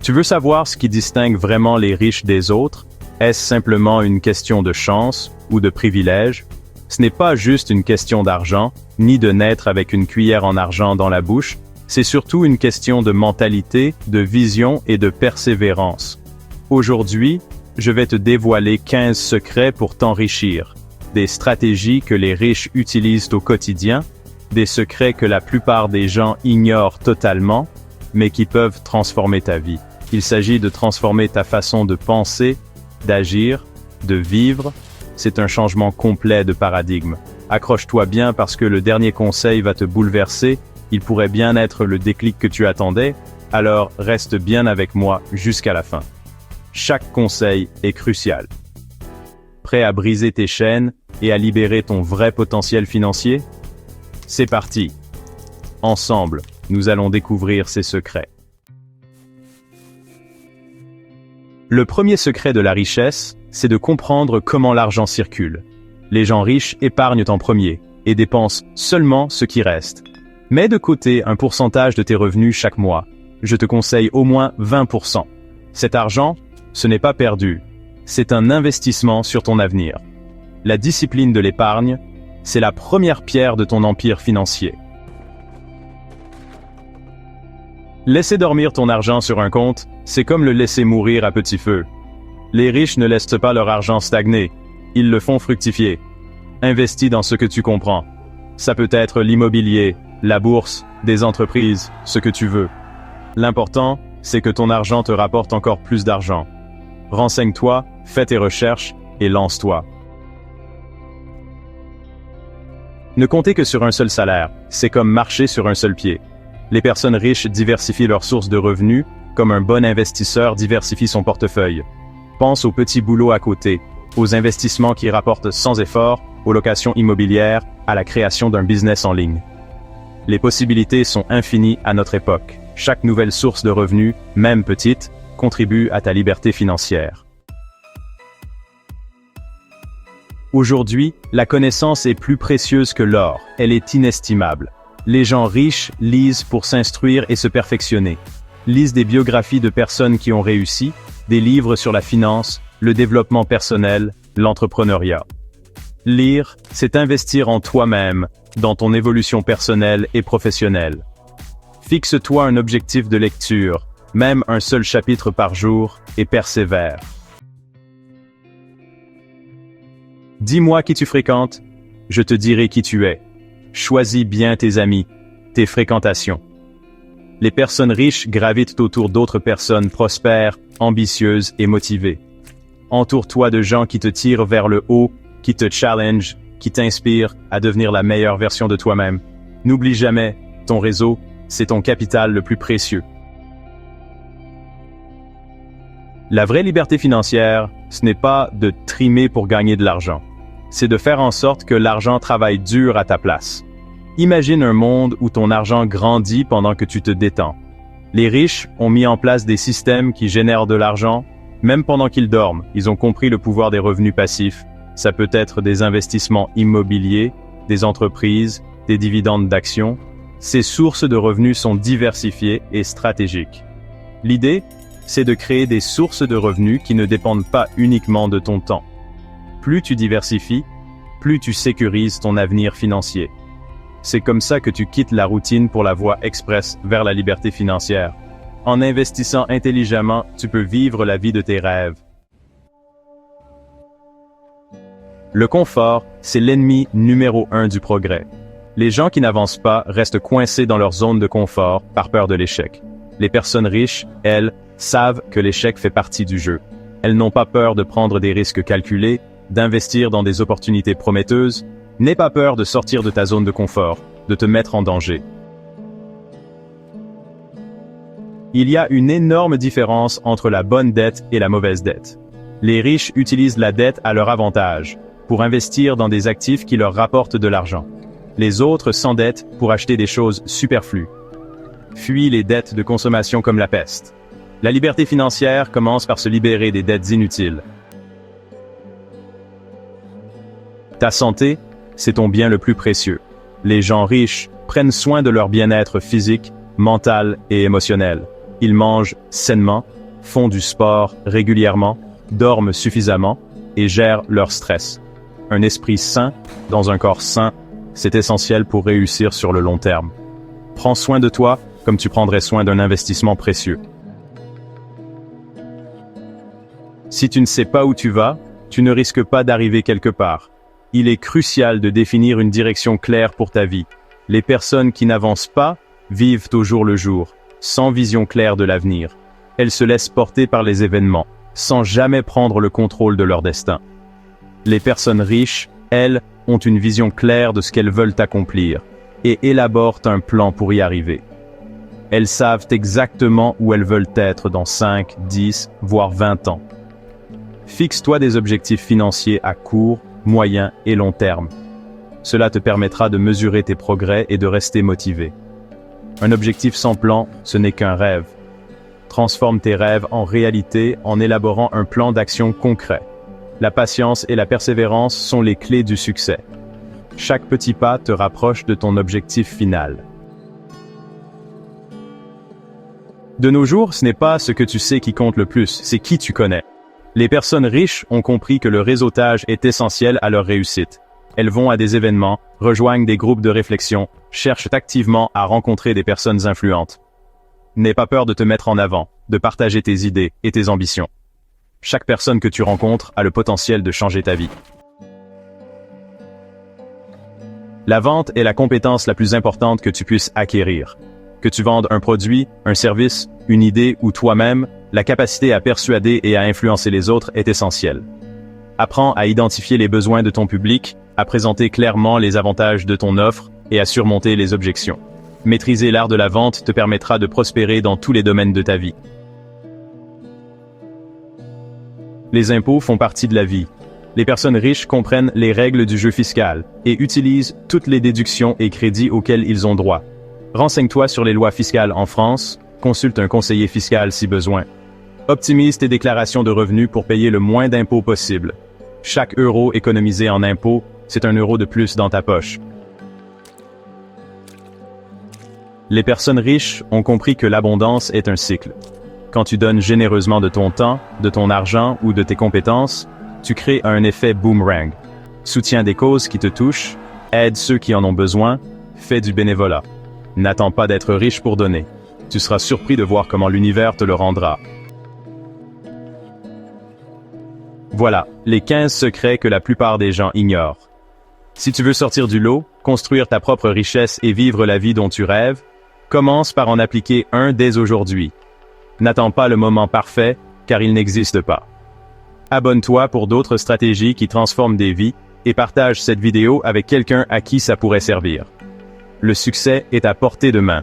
Tu veux savoir ce qui distingue vraiment les riches des autres? Est-ce simplement une question de chance ou de privilège? Ce n'est pas juste une question d'argent, ni de naître avec une cuillère en argent dans la bouche, c'est surtout une question de mentalité, de vision et de persévérance. Aujourd'hui, je vais te dévoiler 15 secrets pour t'enrichir, des stratégies que les riches utilisent au quotidien, des secrets que la plupart des gens ignorent totalement, mais qui peuvent transformer ta vie. Il s'agit de transformer ta façon de penser, d'agir, de vivre. C'est un changement complet de paradigme. Accroche-toi bien parce que le dernier conseil va te bouleverser. Il pourrait bien être le déclic que tu attendais, alors reste bien avec moi jusqu'à la fin. Chaque conseil est crucial. Prêt à briser tes chaînes et à libérer ton vrai potentiel financier? C'est parti! Ensemble, nous allons découvrir ces secrets. Le premier secret de la richesse, c'est de comprendre comment l'argent circule. Les gens riches épargnent en premier et dépensent seulement ce qui reste. Mets de côté un pourcentage de tes revenus chaque mois. Je te conseille au moins 20%. Cet argent, ce n'est pas perdu. C'est un investissement sur ton avenir. La discipline de l'épargne, c'est la première pierre de ton empire financier. Laisser dormir ton argent sur un compte, c'est comme le laisser mourir à petit feu. Les riches ne laissent pas leur argent stagner, ils le font fructifier. Investis dans ce que tu comprends. Ça peut être l'immobilier, la bourse, des entreprises, ce que tu veux. L'important, c'est que ton argent te rapporte encore plus d'argent. Renseigne-toi, fais tes recherches et lance-toi. Ne compter que sur un seul salaire, c'est comme marcher sur un seul pied. Les personnes riches diversifient leurs sources de revenus, comme un bon investisseur diversifie son portefeuille. Pense aux petits boulots à côté, aux investissements qui rapportent sans effort, aux locations immobilières, à la création d'un business en ligne. Les possibilités sont infinies à notre époque. Chaque nouvelle source de revenus, même petite, contribue à ta liberté financière. Aujourd'hui, la connaissance est plus précieuse que l'or, elle est inestimable. Les gens riches lisent pour s'instruire et se perfectionner. Lisent des biographies de personnes qui ont réussi, des livres sur la finance, le développement personnel, l'entrepreneuriat. Lire, c'est investir en toi-même, dans ton évolution personnelle et professionnelle. Fixe-toi un objectif de lecture, même un seul chapitre par jour, et persévère. Dis-moi qui tu fréquentes, je te dirai qui tu es. Choisis bien tes amis, tes fréquentations. Les personnes riches gravitent autour d'autres personnes prospères, ambitieuses et motivées. Entoure-toi de gens qui te tirent vers le haut, qui te challenge, qui t'inspirent à devenir la meilleure version de toi-même. N'oublie jamais, ton réseau, c'est ton capital le plus précieux. La vraie liberté financière, ce n'est pas de trimer pour gagner de l'argent. C'est de faire en sorte que l'argent travaille dur à ta place. Imagine un monde où ton argent grandit pendant que tu te détends. Les riches ont mis en place des systèmes qui génèrent de l'argent, même pendant qu'ils dorment. Ils ont compris le pouvoir des revenus passifs. Ça peut être des investissements immobiliers, des entreprises, des dividendes d'actions. Ces sources de revenus sont diversifiées et stratégiques. L'idée, c'est de créer des sources de revenus qui ne dépendent pas uniquement de ton temps. Plus tu diversifies, plus tu sécurises ton avenir financier. C'est comme ça que tu quittes la routine pour la voie express vers la liberté financière. En investissant intelligemment, tu peux vivre la vie de tes rêves. Le confort, c'est l'ennemi numéro 1 du progrès. Les gens qui n'avancent pas restent coincés dans leur zone de confort par peur de l'échec. Les personnes riches, elles, savent que l'échec fait partie du jeu. Elles n'ont pas peur de prendre des risques calculés, d'investir dans des opportunités prometteuses. N'aie pas peur de sortir de ta zone de confort, de te mettre en danger. Il y a une énorme différence entre la bonne dette et la mauvaise dette. Les riches utilisent la dette à leur avantage, pour investir dans des actifs qui leur rapportent de l'argent. Les autres s'endettent pour acheter des choses superflues. Fuis les dettes de consommation comme la peste. La liberté financière commence par se libérer des dettes inutiles. Ta santé, c'est ton bien le plus précieux. Les gens riches prennent soin de leur bien-être physique, mental et émotionnel. Ils mangent sainement, font du sport régulièrement, dorment suffisamment et gèrent leur stress. Un esprit sain, dans un corps sain, c'est essentiel pour réussir sur le long terme. Prends soin de toi comme tu prendrais soin d'un investissement précieux. Si tu ne sais pas où tu vas, tu ne risques pas d'arriver quelque part. Il est crucial de définir une direction claire pour ta vie. Les personnes qui n'avancent pas vivent au jour le jour, sans vision claire de l'avenir. Elles se laissent porter par les événements, sans jamais prendre le contrôle de leur destin. Les personnes riches, elles, ont une vision claire de ce qu'elles veulent accomplir et élaborent un plan pour y arriver. Elles savent exactement où elles veulent être dans 5, 10, voire 20 ans. Fixe-toi des objectifs financiers à court, moyen et long terme. Cela te permettra de mesurer tes progrès et de rester motivé. Un objectif sans plan, ce n'est qu'un rêve. Transforme tes rêves en réalité en élaborant un plan d'action concret. La patience et la persévérance sont les clés du succès. Chaque petit pas te rapproche de ton objectif final. De nos jours, ce n'est pas ce que tu sais qui compte le plus, c'est qui tu connais. Les personnes riches ont compris que le réseautage est essentiel à leur réussite. Elles vont à des événements, rejoignent des groupes de réflexion, cherchent activement à rencontrer des personnes influentes. N'aie pas peur de te mettre en avant, de partager tes idées et tes ambitions. Chaque personne que tu rencontres a le potentiel de changer ta vie. La vente est la compétence la plus importante que tu puisses acquérir. Que tu vendes un produit, un service, une idée ou toi-même, la capacité à persuader et à influencer les autres est essentielle. Apprends à identifier les besoins de ton public, à présenter clairement les avantages de ton offre et à surmonter les objections. Maîtriser l'art de la vente te permettra de prospérer dans tous les domaines de ta vie. Les impôts font partie de la vie. Les personnes riches comprennent les règles du jeu fiscal et utilisent toutes les déductions et crédits auxquels ils ont droit. Renseigne-toi sur les lois fiscales en France, consulte un conseiller fiscal si besoin. Optimise tes déclarations de revenus pour payer le moins d'impôts possible. Chaque euro économisé en impôts, c'est un euro de plus dans ta poche. Les personnes riches ont compris que l'abondance est un cycle. Quand tu donnes généreusement de ton temps, de ton argent ou de tes compétences, tu crées un effet boomerang. Soutiens des causes qui te touchent, aide ceux qui en ont besoin, fais du bénévolat. N'attends pas d'être riche pour donner. Tu seras surpris de voir comment l'univers te le rendra. Voilà, les 15 secrets que la plupart des gens ignorent. Si tu veux sortir du lot, construire ta propre richesse et vivre la vie dont tu rêves, commence par en appliquer un dès aujourd'hui. N'attends pas le moment parfait, car il n'existe pas. Abonne-toi pour d'autres stratégies qui transforment des vies et partage cette vidéo avec quelqu'un à qui ça pourrait servir. Le succès est à portée de main.